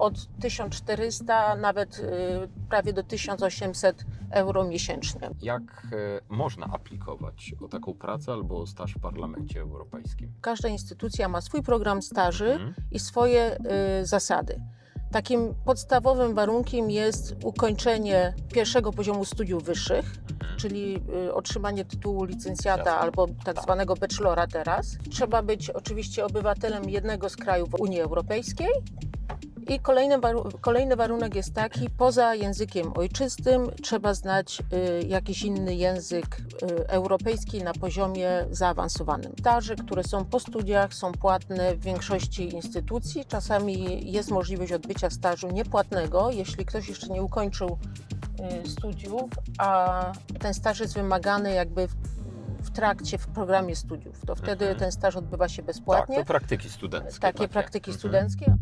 od 1400 nawet prawie do 1800 euro miesięcznie. Jak można aplikować o taką pracę albo o staż w Parlamencie Europejskim? Każda instytucja ma swój program staży i swoje zasady. Takim podstawowym warunkiem jest ukończenie pierwszego poziomu studiów wyższych, czyli otrzymanie tytułu licencjata Jasne. albo tak zwanego bachelora teraz. Trzeba być oczywiście obywatelem jednego z krajów Unii Europejskiej. I kolejny warunek jest taki, poza językiem ojczystym trzeba znać jakiś inny język europejski na poziomie zaawansowanym. Staże, które są po studiach, są płatne w większości instytucji. Czasami jest możliwość odbycia stażu niepłatnego, jeśli ktoś jeszcze nie ukończył studiów, a ten staż jest wymagany jakby w programie studiów. To wtedy ten staż odbywa się bezpłatnie. Tak, to praktyki studenckie. Takie takie. praktyki studenckie.